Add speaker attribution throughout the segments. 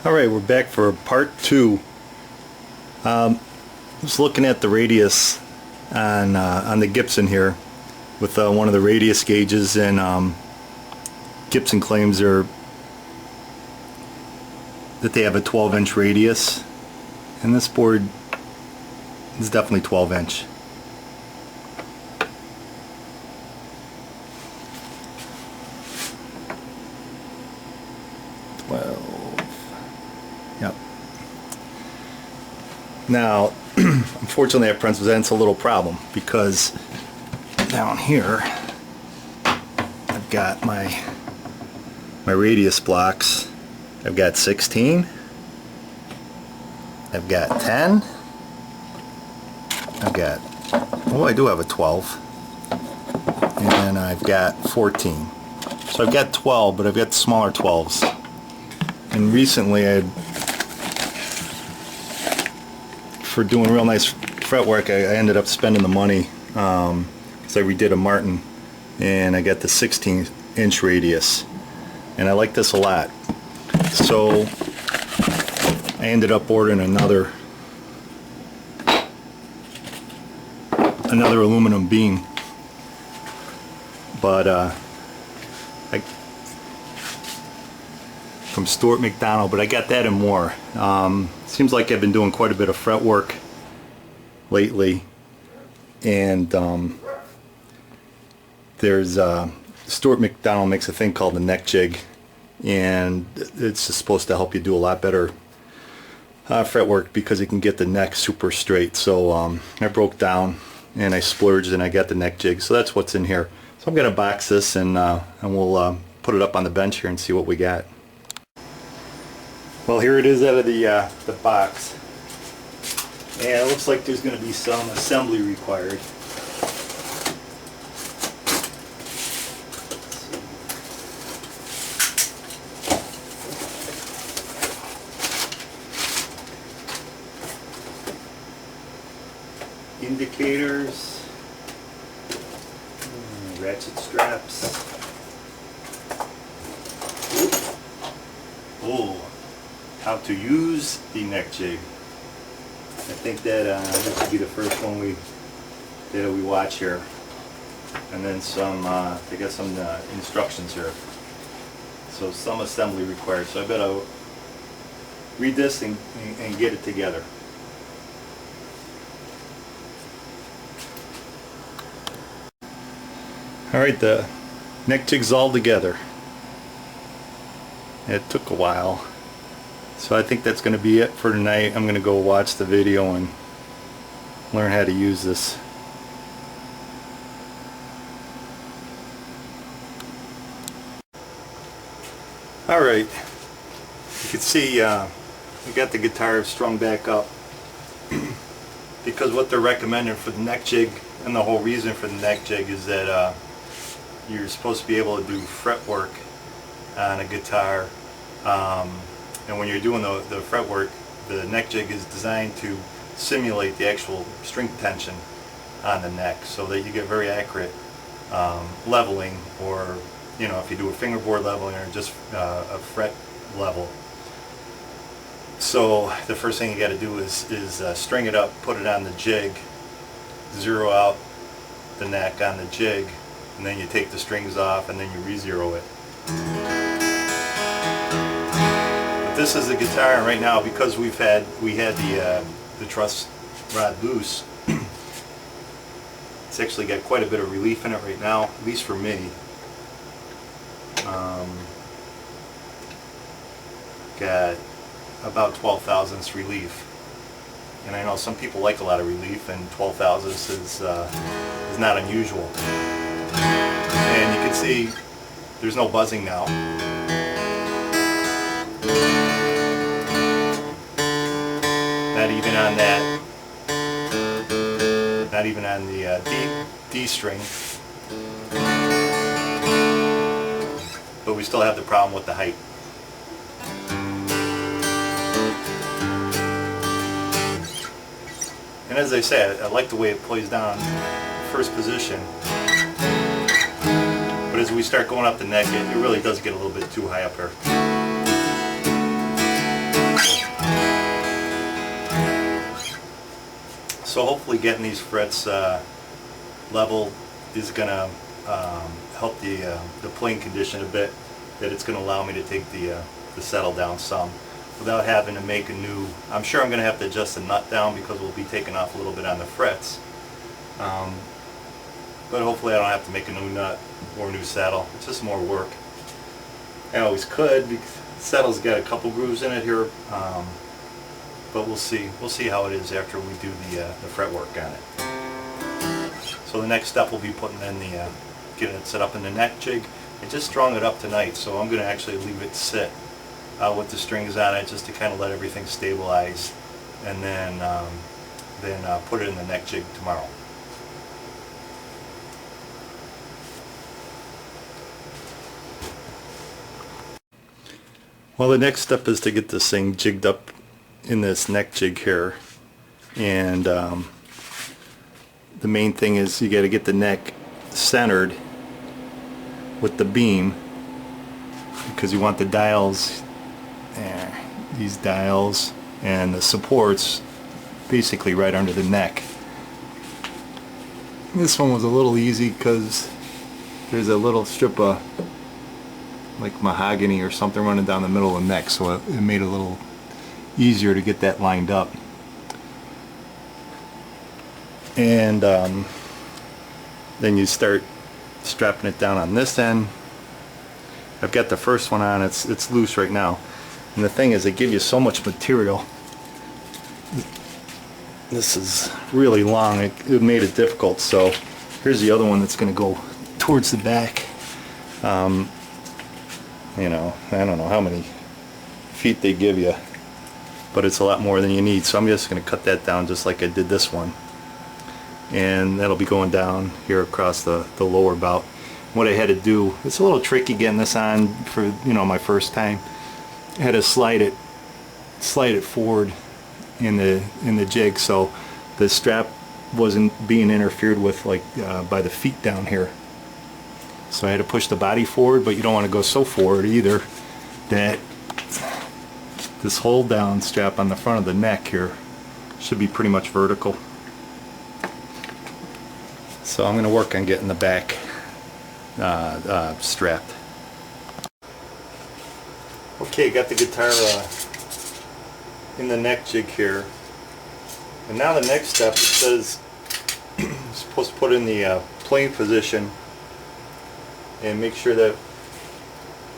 Speaker 1: Alright, we're back for part 2. I was looking at the radius on the Gibson here with one of the radius gauges, and Gibson claims that they have a 12-inch radius, and this board is definitely 12-inch. Yep. Now, unfortunately, that presents a little problem because down here I've got my radius blocks. I've got 16. I've got 10. I've got, oh, I do have a 12. And then I've got 14. So I've got 12, but I've got smaller 12s. And recently, for doing real nice fretwork, I ended up spending the money because I redid a Martin, and I got the 16-inch radius, and I like this a lot. So I ended up ordering another aluminum beam, but from Stewart MacDonald, but I got that and more. Seems like I've been doing quite a bit of fret work lately, and there's Stewart MacDonald makes a thing called the neck jig, and it's just supposed to help you do a lot better fret work because it can get the neck super straight. So I broke down and I splurged and I got the neck jig, so that's what's in here. So I'm gonna box this and we'll put it up on the bench here and see what we got. Well, here it is out of the box, and it looks like there's going to be some assembly required. Indicators, ratchet straps. Oh. How to use the neck jig. I think that this will be the first one we watch here, and then some. They got some instructions here. So some assembly required. So I better read this and get it together. All right, the neck jig's all together. It took a while. So I think that's going to be it for tonight. I'm going to go watch the video and learn how to use this. Alright, you can see we got the guitar strung back up because what they're recommending for the neck jig, and the whole reason for the neck jig, is that you're supposed to be able to do fretwork on a guitar. And when you're doing the fretwork, the neck jig is designed to simulate the actual string tension on the neck, so that you get very accurate leveling, or if you do a fingerboard leveling or just a fret level. So the first thing you got to do is string it up, put it on the jig, zero out the neck on the jig, and then you take the strings off and then you re-zero it. This is the guitar, and right now, because we had the truss rod loose, it's actually got quite a bit of relief in it right now, at least for me. Got about 12 thousandths relief, and I know some people like a lot of relief, and 12 thousandths is not unusual. And you can see there's no buzzing now. Not even on that, not even on the D string, but we still have the problem with the height. And as I say, I like the way it plays down first position, but as we start going up the neck, it really does get a little bit too high up here. So hopefully getting these frets level is going to help the playing condition a bit. That it's going to allow me to take the settle down some without having to make a new. I'm sure I'm going to have to adjust the nut down because we'll be taking off a little bit on the frets. But hopefully I don't have to make a new nut or a new saddle. It's just more work. I always could because the saddle's got a couple grooves in it here, but we'll see. We'll see how it is after we do the fret work on it. So the next step will be putting in the getting it set up in the neck jig. I just strung it up tonight, so I'm going to actually leave it sit with the strings on it just to kind of let everything stabilize, and then put it in the neck jig tomorrow. Well, the next step is to get this thing jigged up in this neck jig here, and the main thing is you got to get the neck centered with the beam, because you want the dials, these dials and the supports basically right under the neck. This one was a little easy because there's a little strip of like mahogany or something running down the middle of the neck, so it made it a little easier to get that lined up. And then you start strapping it down on this end. I've got the first one on, it's loose right now, and the thing is they give you so much material. This is really long, it made it difficult. So here's the other one that's going to go towards the back. You know, I don't know how many feet they give you, but it's a lot more than you need, so I'm just going to cut that down just like I did this one, and that'll be going down here across the lower bout. What I had to do, it's a little tricky getting this on for, you know, my first time. I had to slide it forward in the jig so the strap wasn't being interfered with like by the feet down here. So I had to push the body forward, but you don't want to go so forward either that this hold down strap on the front of the neck here should be pretty much vertical. So I'm going to work on getting the back strapped. Okay, got the guitar in the neck jig here, and now the next step, it says you're supposed to put in the playing position and make sure that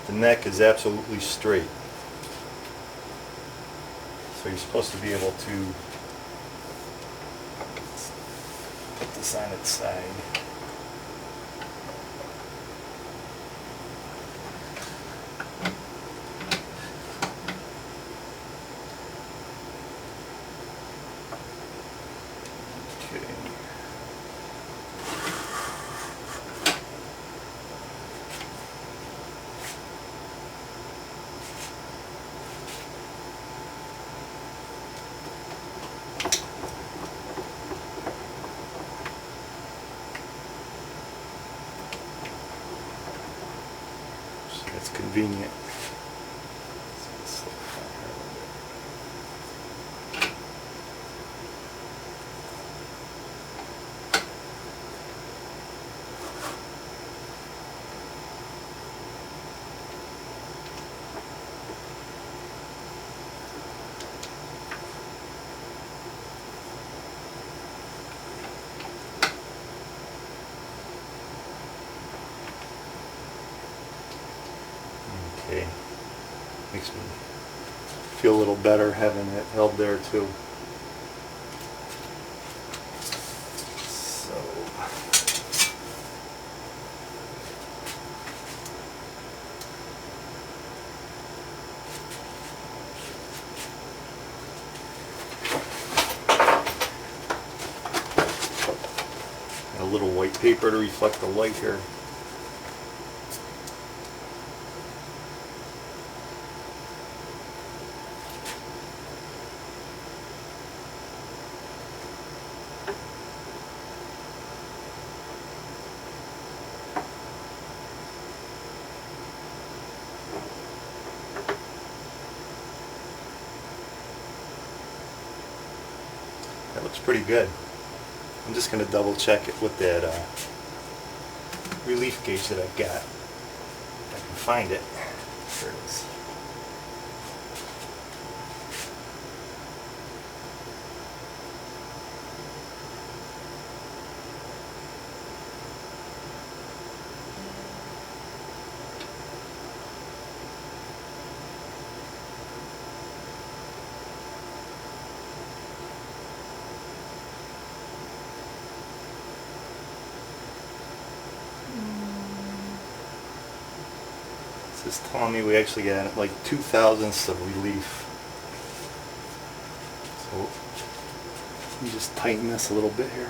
Speaker 1: the neck is absolutely straight. So you're supposed to be able to put this on its side. It's convenient. Okay, makes me feel a little better having it held there too. So got a little white paper to reflect the light here. That looks pretty good. I'm just going to double check it with that relief gauge that I've got. If I can find it. There it is. This is telling me we actually got like 0.02 of relief. So let me just tighten this a little bit here.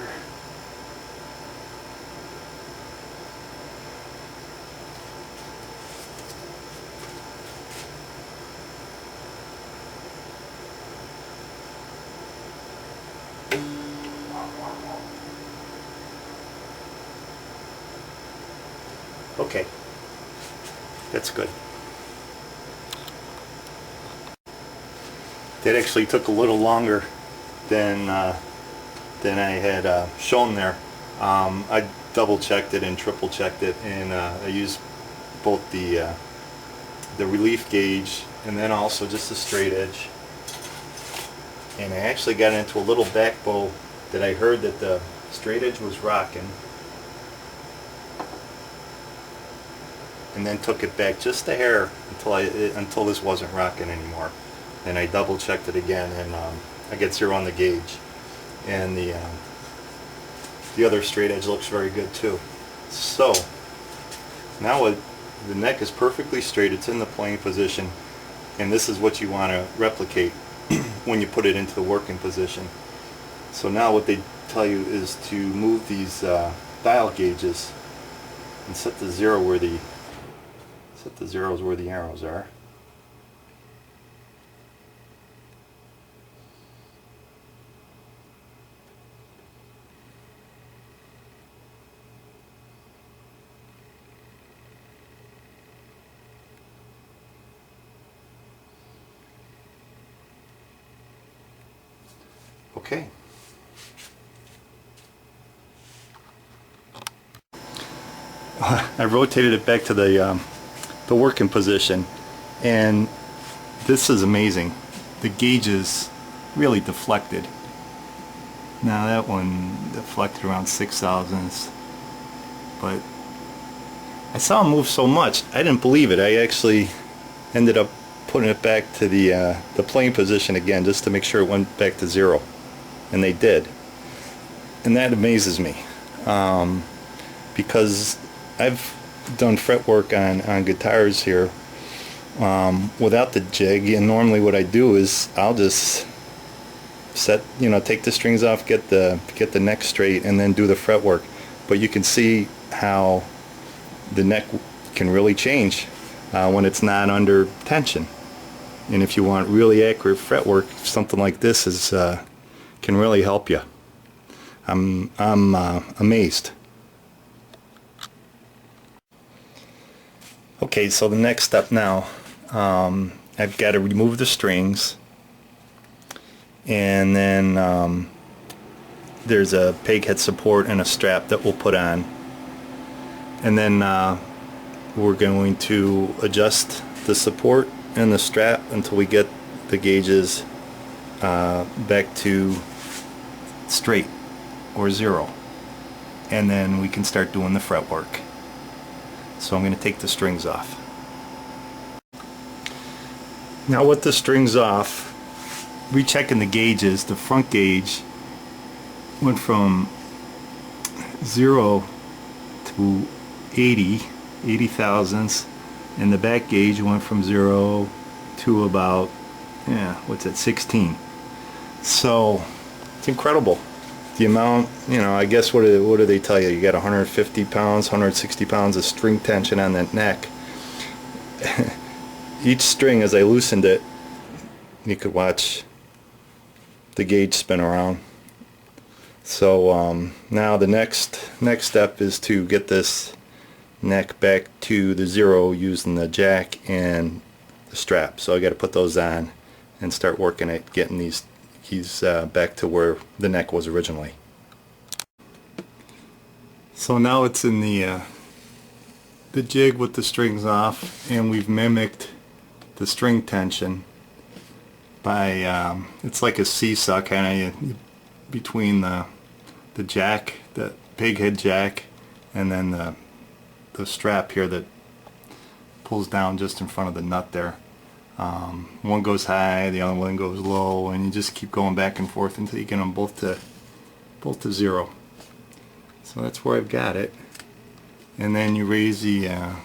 Speaker 1: Okay. That's good. That actually took a little longer than I had shown there. I double checked it and triple checked it, and I used both the relief gauge and then also just the straight edge. And I actually got into a little back bow that I heard that the straight edge was rocking. And then took it back just a hair until this wasn't rocking anymore. Then I double checked it again, and I get 0 on the gauge, and the other straight edge looks very good too. So now the neck is perfectly straight, it's in the playing position, and this is what you want to replicate when you put it into the working position. So now what they tell you is to move these dial gauges and set the zeros where the arrows are. Okay. I rotated it back to the working position, and this is amazing. The gauges really deflected. Now that one deflected around 0.06, but I saw them move so much I didn't believe it. I actually ended up putting it back to the playing position again just to make sure it went back to 0, and they did. And that amazes me, because I've done fretwork on guitars here without the jig, and normally what I do is I'll just take the strings off, get the neck straight, and then do the fretwork. But you can see how the neck can really change when it's not under tension. And if you want really accurate fretwork, something like this can really help you. I'm amazed. Okay, so the next step now, I've got to remove the strings, and then there's a peg head support and a strap that we'll put on, and then we're going to adjust the support and the strap until we get the gauges back to straight or 0, and then we can start doing the fretwork. So I'm going to take the strings off. Now with the strings off, rechecking the gauges, the front gauge went from 0 to 80 thousandths, and the back gauge went from 0 to about, 16. So it's incredible. The amount, I guess what do they tell you? You got 150 pounds, 160 pounds of string tension on that neck. Each string, as I loosened it, you could watch the gauge spin around. So now the next step is to get this neck back to the 0 using the jack and the strap. So I got to put those on and start working at getting these back to where the neck was originally. So now it's in the jig with the strings off, and we've mimicked the string tension by it's like a seesaw kind of between the jack, the pig head jack, and then the strap here that pulls down just in front of the nut there. One goes high, the other one goes low, and you just keep going back and forth until you get them both to 0. So that's where I've got it. And then you raise the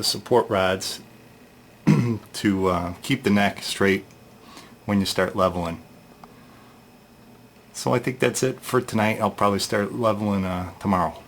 Speaker 1: support rods to keep the neck straight when you start leveling. So I think that's it for tonight. I'll probably start leveling tomorrow.